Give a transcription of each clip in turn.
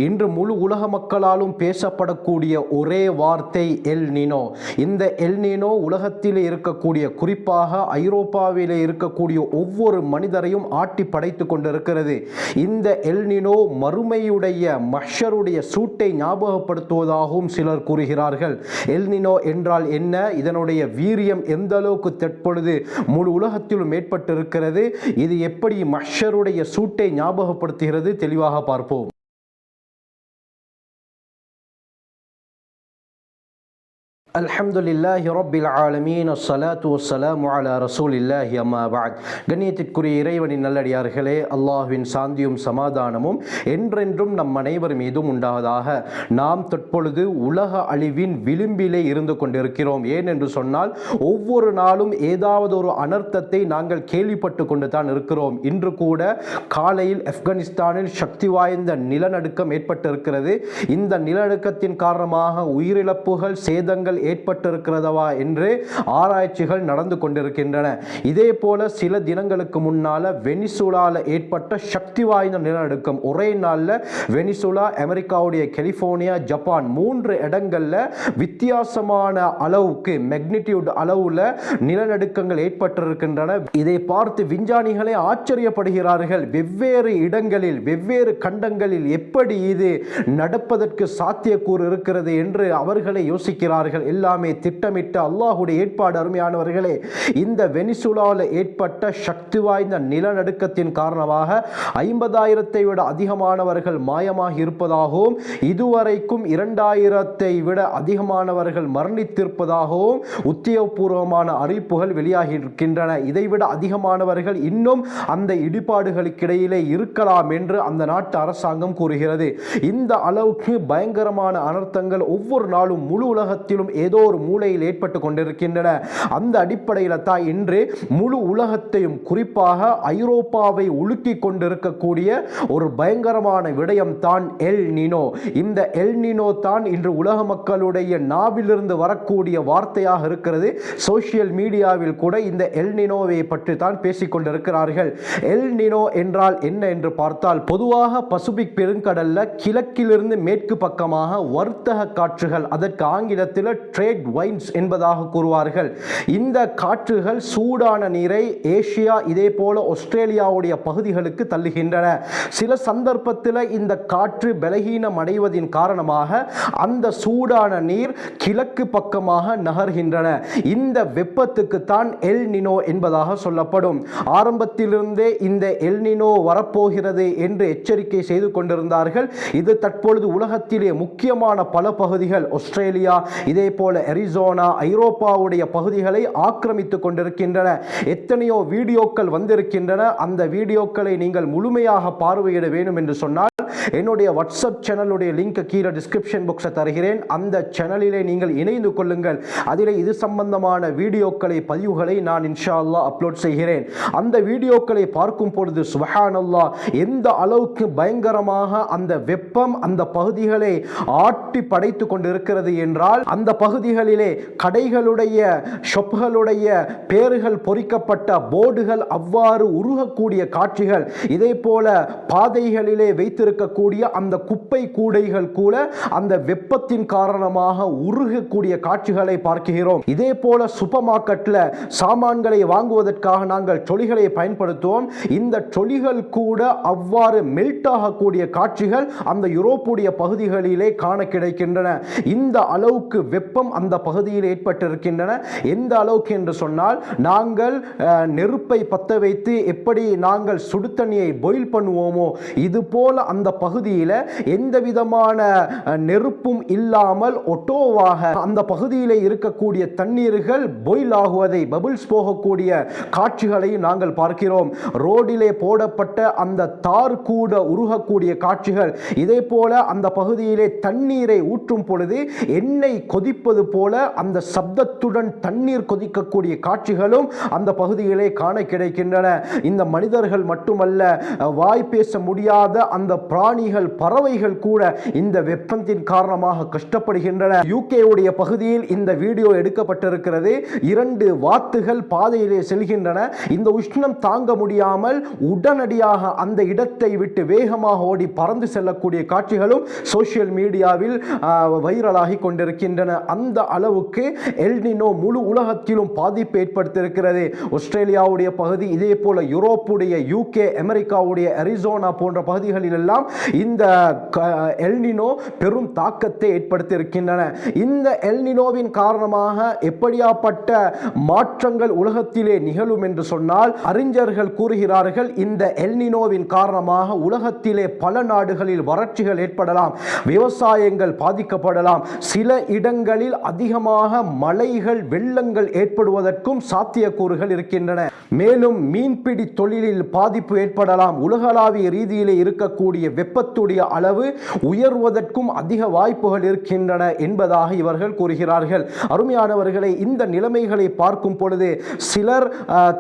இன்று முழு உலக மக்களாலும் பேசப்படக்கூடிய ஒரே வார்த்தை எல் நினோ. இந்த எல் நினோ உலகத்திலே இருக்கக்கூடிய, குறிப்பாக ஐரோப்பாவிலே இருக்கக்கூடிய ஒவ்வொரு மனிதரையும் ஆட்டி படைத்து கொண்டிருக்கிறது. இந்த எல் நினோ மறுமையுடைய மஹ்ஷருடைய சூட்டை ஞாபகப்படுத்துவதாகவும் சிலர் கூறுகிறார்கள். எல் நினோ என்றால் என்ன, இதனுடைய வீரியம் எந்த அளவுக்கு தற்பொழுது முழு உலகத்திலும் ஏற்பட்டிருக்கிறது, இது எப்படி மஹ்ஷருடைய சூட்டை ஞாபகப்படுத்துகிறது, தெளிவாக பார்ப்போம். அல்ஹம்துலில்லாஹி ரப்பில் ஆலமீன், அஸ்ஸலாத்து வஸ்ஸலாமு அலா ரசூலில்லாஹி அம்மா பஅத். கண்ணியத்திற்குரிய இறைவனின் நல்லடியார்களே, அல்லாஹ்வின் சாந்தியும் சமாதானமும் என்றென்றும் நம் அனைவர் மீதும் உண்டாவதாக. நாம் தற்பொழுது உலக அழிவின் விளிம்பிலே இருந்து கொண்டிருக்கிறோம். ஏன் என்று சொன்னால், ஒவ்வொரு நாளும் ஏதாவது ஒரு அனர்த்தத்தை நாங்கள் கேள்விப்பட்டு கொண்டு தான் இருக்கிறோம். இன்று கூட காலையில் ஆப்கானிஸ்தானில் சக்தி வாய்ந்த நிலநடுக்கம் ஏற்பட்டிருக்கிறது. இந்த நிலநடுக்கத்தின் காரணமாக உயிரிழப்புகள், சேதங்கள் ஏற்பட்டிருக்கிறதவா என்று ஆராய்ச்சிகள் நடந்து கொண்டிருக்கின்றன. இதே போல சில தினங்களுக்கு முன்னால வெனிசுலால ஏற்பட்ட சக்தி வாய்ந்த நிலநடுக்கம், ஒரே நாளில் வெனிசுலா, அமெரிக்காவுடைய கலிபோர்னியா, ஜப்பான் 3 இடங்கள்ல வித்தியாசமான அளவுக்கு மேக்னிடியூட் அளவுல நிலநடுக்கங்கள் ஏற்பட்டிருக்கின்றன. இதை பார்த்து விஞ்ஞானிகளே ஆச்சரியப்படுகிறார்கள். வெவ்வேறு இடங்களில், வெவ்வேறு கண்டங்களில் எப்படி இது நடப்பதற்கு சாத்தியக்கூறு இருக்கிறது என்று அவர்களே யோசிக்கிறார்கள். எல்லாமே திட்டமிட்ட அல்லாஹ்வுடைய ஏற்பாடு. அருமையானவர்களே, இந்த வெனிசுலாவில் ஏற்பட்ட சக்தி வாய்ந்த நிலநடுக்கத்தின் காரணமாக 50,000 விட அதிகமானவர்கள் மாயமாகி இருப்பதாகவும், இதுவரைக்கும் 2,000 விட அதிகமானவர்கள் மரணித்திருப்பதாகவும் உத்தியோகபூர்வமான அறிவிப்புகள் வெளியாகி இருக்கின்றன. இதைவிட அதிகமானவர்கள் இன்னும் அந்த இடிபாடுகளுக்கிடையிலே இருக்கலாம் என்று அந்த நாட்டு அரசாங்கம் கூறுகிறது. இந்த அளவுக்கு பயங்கரமான அனர்த்தங்கள் ஒவ்வொரு நாளும் முழு உலகத்திலும் ஏதோ ஒரு மூலையில் ஏற்பட்டு கொண்டிருக்கின்றன. அந்த அடிப்படையில் தான் இன்று முழு உலகத்தையும், குறிப்பாக ஐரோப்பாவை உலுக்கி கொண்டிருக்கக்கூடிய ஒரு பயங்கரமான விடயம் தான் எல் நினோ. இந்த எல் நினோ தான் இன்று உலக மக்களுடைய நாவிலிருந்து வரக்கூடிய வார்த்தையாக இருக்கிறது. சோசியல் மீடியாவில் கூட இந்த எல் நினோவை பற்றி தான் பேசிக் கொண்டிருக்கிறார்கள். எல் நினோ என்றால் என்ன என்று பார்த்தால், பொதுவாக பசிபிக் பெருங்கடல்ல கிழக்கிலிருந்து மேற்கு பக்கமாக வர்த்தக காற்றுகள், அதற்கு ஆங்கிலத்தில் ட்ரேட் வைன்ஸ் என்பதாக கூறுவார்கள். இந்த காற்றுகள் சூடான நீரை ஏசியா, இதே போல ஆஸ்திரேலியாவுடைய பகுதிகளுக்கு தள்ளுகின்றன. சில சந்தர்ப்பத்தில் இந்த காற்று பலகீனம் அடைவதின் காரணமாக அந்த சூடான நீர் கிழக்கு பக்கமாக நகர்கின்றன. இந்த வெப்பத்துக்கு தான் எல் நினோ என்பதாக சொல்லப்படும். ஆரம்பத்திலிருந்தே இந்த எல் நினோ வரப்போகிறது என்று எச்சரிக்கை செய்து கொண்டிருந்தார்கள். இது தற்பொழுது உலகத்திலே முக்கியமான பல பகுதிகள், ஆஸ்திரேலியா, இதே போல அரிசோனா, ஐரோப்பாவுடைய பகுதிகளை ஆக்கிரமித்துக் கொண்டிருக்கின்றன. எத்தனையோ வீடியோக்கள் வந்திருக்கின்றன. அந்த வீடியோக்களை நீங்கள் முழுமையாக பார்வையிட வேண்டும் என்று சொன்னால் என்னுடைய வாட்ஸ்அப் சேனலுடைய லிங்க் கீழே டிஸ்கிரிப்ஷன் பாக்ஸில் தருகிறேன். அந்த சேனலிலே நீங்கள் இணைந்து கொள்ளுங்கள். அதிலே இது சம்பந்தமான வீடியோக்களை, பதிவுகளை நான் இன்ஷா அல்லாஹ் அப்லோட் செய்கிறேன். அந்த வீடியோக்களை பார்க்கும் பொழுது சுப்ஹானல்லாஹ், எந்த அளவுக்கு பயங்கரமாக அந்த வெப்பம் அந்த பகுதிகளை ஆட்டி படைத்து கொண்டிருக்கிறது என்றால், அந்த பகுதிகளிலே கடைகளுடைய, ஷாப்புகளுடைய பேர்கள் பொறிக்கப்பட்ட போர்டுகள் அவ்வாறு உருகக்கூடிய காட்சிகள், இதே போல பாதைகளிலே வைத்திருக்கக்கூடிய அந்த குப்பை கூடைகள் கூட அந்த வெப்பத்தின் காரணமாக உருகக்கூடிய காட்சிகளை பார்க்கிறோம். இதே போல சூப்பர் மார்க்கெட்ல சாமான்களை வாங்குவதற்காக நாங்கள் ட்ரொலிகளை பயன்படுத்துவோம். இந்த ட்ரொலிகள் கூட அவ்வாறு மெல்ட் ஆகக்கூடிய காட்சிகள் அந்த யூரோப்புடைய பகுதிகளிலே காண கிடைக்கின்றன. இந்த அளவுக்கு வெப்பம் அந்த பகுதியில் ஏற்பட்டிருக்கின்றன. எந்த அளவுக்கு என்று சொன்னால், நாங்கள் நெருப்பை பத்த வைத்து எப்படி நாங்கள் சுடு தண்ணியை பாயில் பண்ணுவோமோ, இது போல அந்த பகுதியில் எந்த விதமான நெருப்பும் இல்லாமல் ஒட்டோவாக அந்த பகுதியில் இருக்கக்கூடிய தண்ணீர்கள் பாயில் ஆகுவதை, பபிள்ஸ் போகக்கூடிய காட்சிகளை நாங்கள் பார்க்கிறோம். ரோடிலே போடப்பட்ட அந்த தார் கூட உருகக்கூடிய காட்சிகள், இதே போல அந்த பகுதியிலே தண்ணீரை ஊற்றும் பொழுது எண்ணெய் கொதிப்பது கொதிப்பது போல அந்த சப்தத்துடன் தண்ணீர் கொதிக்கக்கூடிய காட்சிகளும் அந்த பகுதியிலே காண கிடைக்கின்றன. இந்த மனிதர்கள் மட்டுமல்ல, வாய் பேச முடியாத அந்த பிராணிகள், பறவைகள் கூட இந்த வெப்பத்தின் காரணமாக கஷ்டப்படுகின்றன. யூகே உடைய பகுதியில் இந்த வீடியோ எடுக்கப்பட்டிருக்கிறது. 2 வாத்துகள் பாதையிலே செல்கின்றன. இந்த உஷ்ணம் தாங்க முடியாமல் உடனடியாக அந்த இடத்தை விட்டு வேகமாக ஓடி பறந்து செல்லக்கூடிய காட்சிகளும் சோசியல் மீடியாவில் வைரலாகி கொண்டிருக்கின்றன. அந்த அளவுக்கு எல்னினோ முழு உலகத்திலும் பாதிப்பு ஏற்படுத்தியிருக்கிறது. ஆஸ்திரேலியாவுடைய பகுதி, இதே போல யூரோப்புடைய யூகே, அமெரிக்காவுடைய அரிசோனா போன்ற பகுதிகளில் எல்லாம் இந்த எல்னினோ பெரும் தாக்கத்தை ஏற்படுத்தியிருக்கின்றன. இந்த எல்னினோவின் காரணமாக எப்படியாப்பட்ட மாற்றங்கள் உலகத்திலே நிகழும் என்று சொன்னால், அறிஞர்கள் கூறுகிறார்கள், இந்த எல்னினோவின் காரணமாக உலகத்திலே பல நாடுகளில் வறட்சிகள் ஏற்படலாம், விவசாயங்கள் பாதிக்கப்படலாம், சில இடங்களில் அதிகமாக மழைகள், வெள்ளங்கள் ஏற்படுவதற்கும் சாத்தியக்கூறுகள் இருக்கின்றன. மேலும் மீன்பிடி தொழிலில் பாதிப்பு ஏற்படலாம். உலகளாவிய ரீதியிலே இருக்கக்கூடிய வெப்பத்துடைய அளவு உயர்வதற்கும் அதிக வாய்ப்புகள் இருக்கின்றன என்பதாக இவர்கள் கூறுகிறார்கள். அருமையானவர்களை, இந்த நிலைமைகளை பார்க்கும் பொழுது சிலர்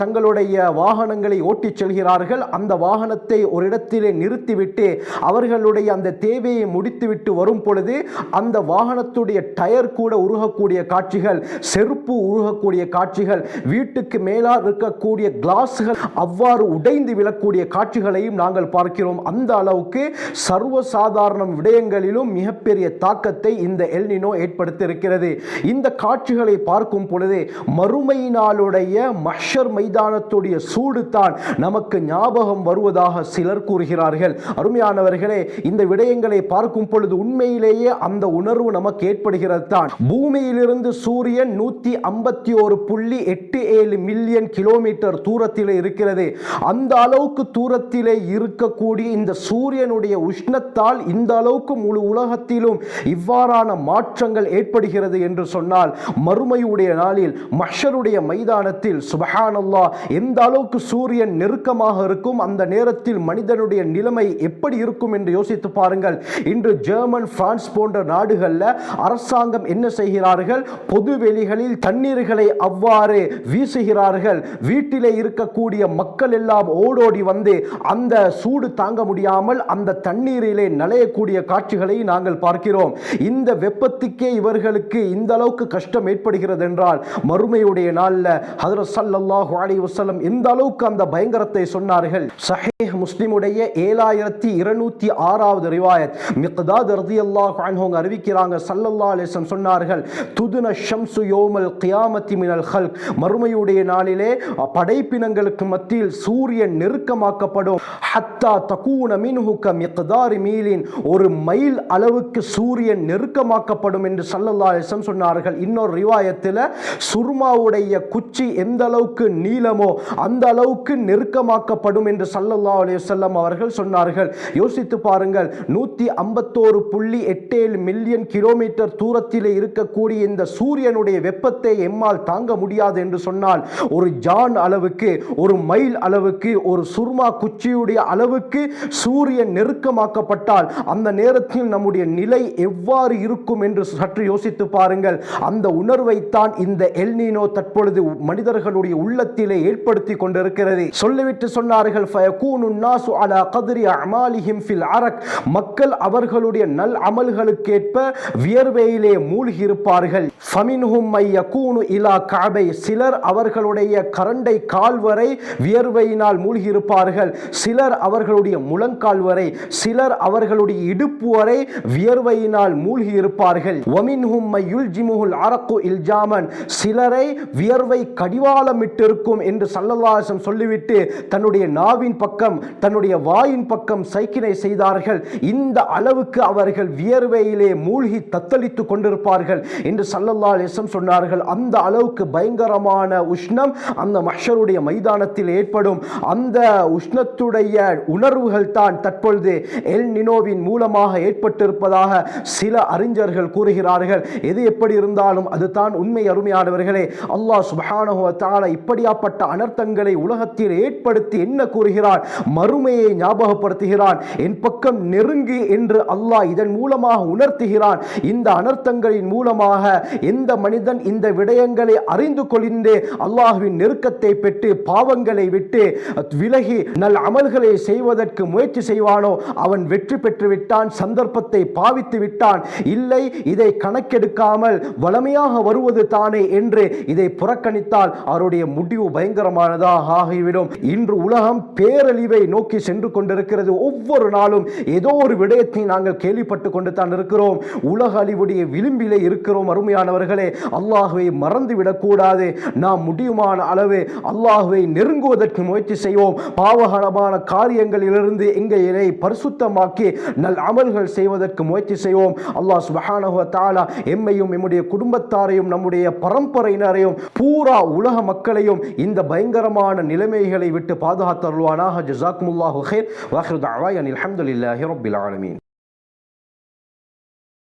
தங்களுடைய வாகனங்களை ஓட்டிச் செல்கிறார்கள். அந்த வாகனத்தை ஒரு இடத்திலே நிறுத்திவிட்டு அவர்களுடைய அந்த தேவையை முடித்துவிட்டு வரும் பொழுது அந்த வாகனத்துடைய டயர் கூட உருகக்கூடிய காட்சிகள், செருப்பு உருகக்கூடிய காட்சிகள், வீட்டுக்கு மேலால் இருக்கக்கூடிய கிளாஸ்கள் அவ்வாறு உடைந்து விழக்கூடிய காட்சிகளையும் நாங்கள் பார்க்கிறோம். அந்த அளவுக்கு சர்வசாதாரண விடயங்களிலும் மிகப்பெரிய தாக்கத்தை இந்த எல்னினோ ஏற்படுத்தி இருக்கிறது. இந்த காட்சிகளை பார்க்கும் பொழுது மறுமை நாளுடைய மஹ்ஷர் மைதானத்துடைய சூடு தான் நமக்கு ஞாபகம் வருவதாக சிலர் கூறுகிறார்கள். அருமையானவர்களே, இந்த விடயங்களை பார்க்கும் பொழுது உண்மையிலேயே அந்த உணர்வு நமக்கு ஏற்படுகிறது தான். பூமியிலிருந்து சூரியன் 151.87 மில்லியன் கிலோமீட்டர் தூரத்தில் இருக்கிறது. அந்த அளவுக்கு தூரத்திலே இருக்கக்கூடிய இந்த சூரியனுடைய உஷ்ணத்தால் இந்த அளவுக்கு முழு உலகத்திலும் இவ்வாறான மாற்றங்கள் ஏற்படுகிறது என்று சொன்னால், மறுமையுடைய நாளில் மஹ்ஷருடைய மைதானத்தில் சுப்ஹானல்லாஹ் எந்த அளவுக்கு சூரியன் நெருக்கமாக இருக்கும், அந்த நேரத்தில் மனிதனுடைய நிலைமை எப்படி இருக்கும் என்று யோசித்து பாருங்கள். இன்று ஜெர்மன், பிரான்ஸ் போன்ற நாடுகளில் அரசாங்கம் என்ன செய்கிறார்கள்? பொது வெளிகளில் தண்ணீர்களை அவ்வாறு வீசுகிறார்கள். வீட்டிலே இருக்கக்கூடிய மக்கள் எல்லாம் ஓடோடி வந்து அந்த சூடு தாங்க முடியாமல் அந்த தண்ணீரிலே நலையக்கூடிய காட்சிகளை நாங்கள் பார்க்கிறோம். இந்த வெப்பத்துக்கே இவர்களுக்கு இந்த அளவுக்கு கஷ்டம் ஏற்படுகிறது என்றால், மறுமையுடைய நாளில் ஹஜ்ரத் ஸல்லல்லாஹு அலைஹி வஸல்லம் எந்த அளவுக்கு அந்த பயங்கரத்தை சொன்னார்கள். சஹீஹ் முஸ்லிமுடைய 7206வது ரிவாயத், மிக்தாத் ரலியல்லாஹு அன்ஹு அறிவிக்கிறாங்க, ஸல்லல்லாஹு அலைஹி வஸல்லம் சொன்னார்கள், துதுன ஷம்சு யௌமல் கியாமத்தி மினல் ஹல்க், மறுமையுடைய நாளிலே படைப்பினங்களுக்கு மத்தியில் சூரியன் நெருக்கமாக்கப்படும். ஹத்தா தகூன மின்ஹு கமிக்தாரி மீலின், ஒரு மைல் அளவுக்கு சூரியன் நெருக்கமாக்கப்படும் என்று ஸல்லல்லாஹு அலைஹி வஸல்லம் சொன்னார்கள். இன்னொரு ரிவாயத்தில் சுர்மாவுடைய குச்சி எந்த அளவுக்கு நீளமோ அந்த அளவுக்கு நெருக்கமாக்கப்படும் என்று ஸல்லல்லாஹு அலைஹி வஸல்லம் அவர்கள் சொன்னார்கள். யோசித்து பாருங்கள், 151.87 மில்லியன் கிலோமீட்டர் தூரத்திலே இருக்கக்கூடிய இந்த சூரியனுடைய வெப்பத்தை எம்மால் தாங்க முடியாது என்று சொன்னால், ஒரு ஜான் அளவுக்கு, ஒரு மைல் அளவுக்கு, ஒரு சுர்மா குச்சியுடைய அளவுக்கு சூரியன் நெருக்கமாக்கப்பட்டால் அந்த நேரத்தில் நம்முடைய நிலை எவ்வாறு இருக்கும் என்று சற்று யோசித்து பாருங்கள். அந்த உணர்வைத்தான் இந்த எல்னினோ தற்பொழுது மனிதர்களுடைய உள்ளத்திலே ஏற்படுத்தி கொண்டிருக்கிறது. சொல்லிவிட்டு சொன்னார்கள், ஃபயகூனு நாசு அலா கத்ரி அமாலிஹிம் ஃபில் அரக், மக்கள் அவர்களுடைய நல் அமல்களுக்கேற்ப வியர்வையிலே மூழ்கி இருப்பார்கள். ஃபமின்ஹும் மை யகூனு இலா கஅபை, சிலர் அவர்களுடைய கரண்டை கால் வரை வியர்வையினால் மூழ்கி இருப்பார்கள். சிலர் அவர்களுடைய முழங்கால் வரை, சிலர் அவர்களுடைய இடுப்பு வரை வியர்வையினால் மூழ்கி இருப்பார்கள். வமின்ஹும் மை யுல்ஜிமுல் அரக்கு இல்ஜாமன், சிலரை வியர்வை கடிவாளமிட்டிருக்கும் என்று ஸல்லல்லாஹு அலைஹி வஸல்லம் சொல்லிவிட்டு தன்னுடைய நாவின் பக்கம், தன்னுடைய வாயின் பக்கம் சைக்கினை செய்தார்கள். இந்த அளவுக்கு அவர்கள் வியர்வையிலே மூழ்கி தத்தளித்துக் கொண்டிருப்பார்கள் என்று ஸல்லல்லாஹு அலைஹி வஸல்லம் சொன்னார்கள். அந்த அளவுக்கு பயங்கரமான உஷ்ணம் அந்த மஹ்ஷருடைய மைதானத்தில் ஏற்படும். அந்த உஷ்ணத்துடைய உணர்வுகள் தான் தற்பொழுது எல் நினோவின் மூலமாக ஏற்பட்டிருப்பதாக சில அறிஞர்கள் கூறுகிறார்கள். எது எப்படி இருந்தாலும் அதுதான் உண்மை. அருமையானவர்களே, அல்லாஹ் சுப்ஹானஹு வ தஆலா இப்படியாப்பட்ட அனர்த்தங்களை உலகத்தில் ஏற்படுத்தி என்ன கூறுகிறான்? மறுமையை ஞாபகப்படுத்துகிறான். என் பக்கம் நெருங்கு என்று அல்லாஹ் இதன் மூலமாக உணர்த்துகிறான். இந்த அனர்த்தங்களின் மூலமாக எந்த மனிதன் இந்த விடயங்களை அறிந்து கொள்கின்றே அல்லாஹ்வின் நெருக்கத்தை பெற்று பாவங்களை விட்டு விலகி நல் அமல்களை செய்வதற்கு முயற்சி செய்வானோ அவன் வெற்றி பெற்று விட்டான், சந்தர்ப்பத்தை பாவித்து விட்டான். இல்லை, இதை கணக்கெடுக்காமல் வளமையாக வருவது தானே என்று இதை புறக்கணித்தால் அவருடைய முடிவு பயங்கரமானதாக ஆகிவிடும். இன்று உலகம் பேரழிவை நோக்கி சென்று கொண்டிருக்கிறது. ஒவ்வொரு நாளும் ஏதோ ஒரு விடயத்தை நாங்கள் கேள்விப்பட்டு கொண்டு தான் இருக்கிறோம். உலக அழிவுடைய விளிம்பிலே இருக்கிறோம். அருமையானவர்களே, அல்லாஹ்வை மறந்துவிடக் கூடாது. நாம் முடியுமான அளவு அல்லாஹ்வை நெருங்குவதற்கு முயற்சி செய்வோம். பாவகரமான காரியங்களிலிருந்து எங்களை பரிசுத்தமாக்கி நல் அமல்கள் செய்வதற்கு முயற்சி செய்வோம். அல்லாஹ் சுப்ஹானஹு வ தஆலா எம்மையும் எம்முடைய குடும்பத்தாரையும் நம்முடைய பரம்பரையினரையும் பூரா உலக மக்களையும் இந்த பயங்கரமான நிலைமைகளை விட்டு பாதுகாத்தருள்வானாக. ஜஸாக்குமுல்லாஹு கைர். வ ஆகிரு தஅவானா அல்ஹம்துலில்லாஹி ரப்பில் ஆலமீன்.